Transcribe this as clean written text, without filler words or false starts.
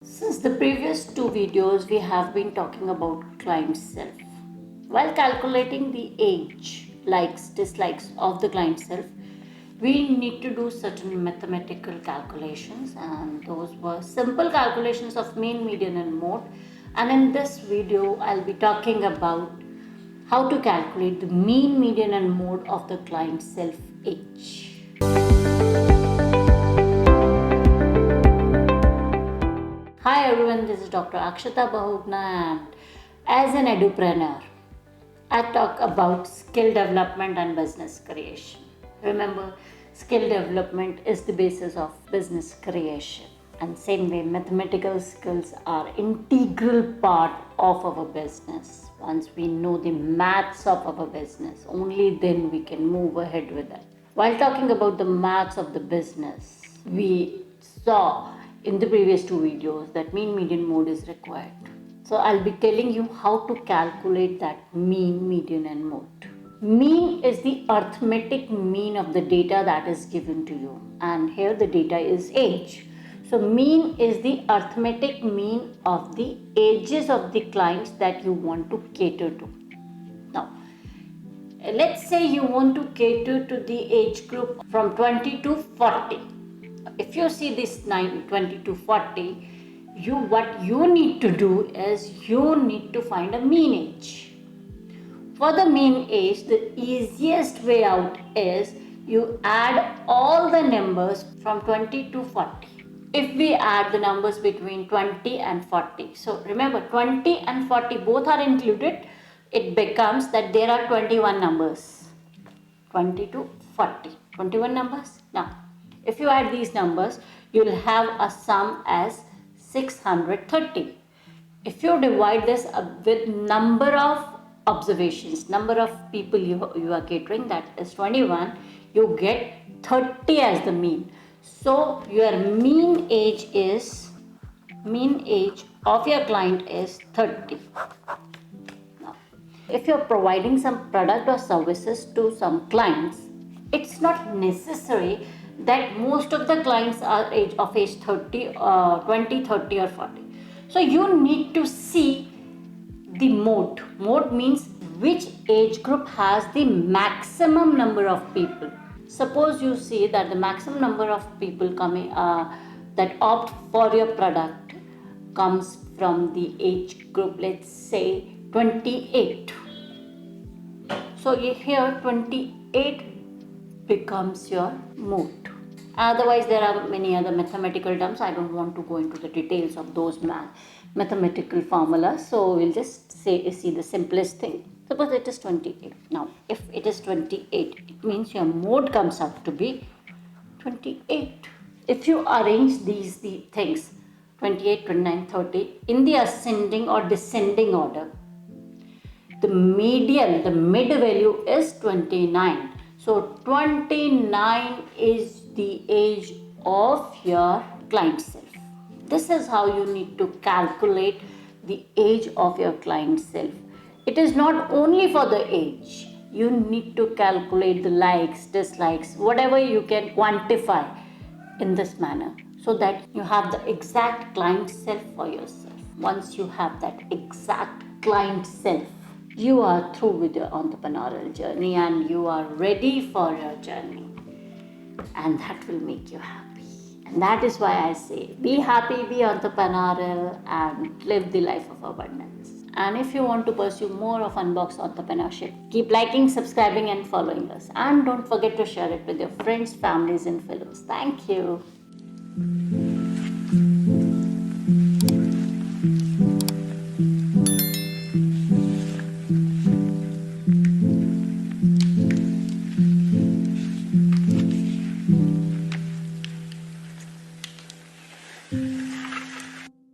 Since the previous two videos, we have been talking about client self. While calculating the age, likes, dislikes of the client self, we need to do certain mathematical calculations, and those were simple calculations of mean, median, and mode. And in this video, I'll be talking about how to calculate the mean, median, and mode of the client self age. Hi everyone, this is Dr. Akshita Bahuguna, and as an edupreneur, I talk about skill development and business creation. Remember, skill development is the basis of business creation, and same way mathematical skills are integral part of our business. Once we know the maths of our business, only then we can move ahead with it. While talking about the maths of the business, we saw in the previous two videos that mean, median, mode is required. So I'll be telling you how to calculate that mean, median, and mode. Mean is the arithmetic mean of the data that is given to you, and here the data is age. So mean is the arithmetic mean of the ages of the clients that you want to cater to. Now, let's say you want to cater to the age group from 20 to 40. If you see this 20 to 40, what you need to do is you need to find a mean age. For the mean age, the easiest way out is you add all the numbers from 20 to 40. If we add the numbers between 20 and 40, so remember 20 and 40 both are included, it becomes that there are 21 numbers. 20 to 40, 21 numbers. Now, if you add these numbers, you will have a sum as 630. If you divide this with number of observations, number of people you are catering, that is 21, you get 30 as the mean. So your mean age of your client is 30. Now, if you're providing some product or services to some clients, it's not necessary that most of the clients are of age 30, 20, 30 or 40. So you need to see the mode. Mode means which age group has the maximum number of people. Suppose you see that the maximum number of people coming that opt for your product comes from the age group, let's say 28. So here 28 becomes your mode. Otherwise, there are many other mathematical terms. I don't want to go into the details of those mathematical formulas. So we'll just see the simplest thing. Suppose it is 28. Now, if it is 28, it means your mode comes out to be 28. If you arrange the things 28, 29, 30 in the ascending or descending order, the median, the mid value is 29. So 29 is the age of your client self. This is how you need to calculate the age of your client self. It is not only for the age. You need to calculate the likes, dislikes, whatever you can quantify in this manner, so that you have the exact client self for yourself. Once you have that exact client self, you are through with your entrepreneurial journey and you are ready for your journey, and that will make you happy. And that is why I say be happy, be entrepreneurial, and live the life of abundance. And if you want to pursue more of Unbox Entrepreneurship, keep liking, subscribing, and following us, and don't forget to share it with your friends, families, and fellows. Thank you.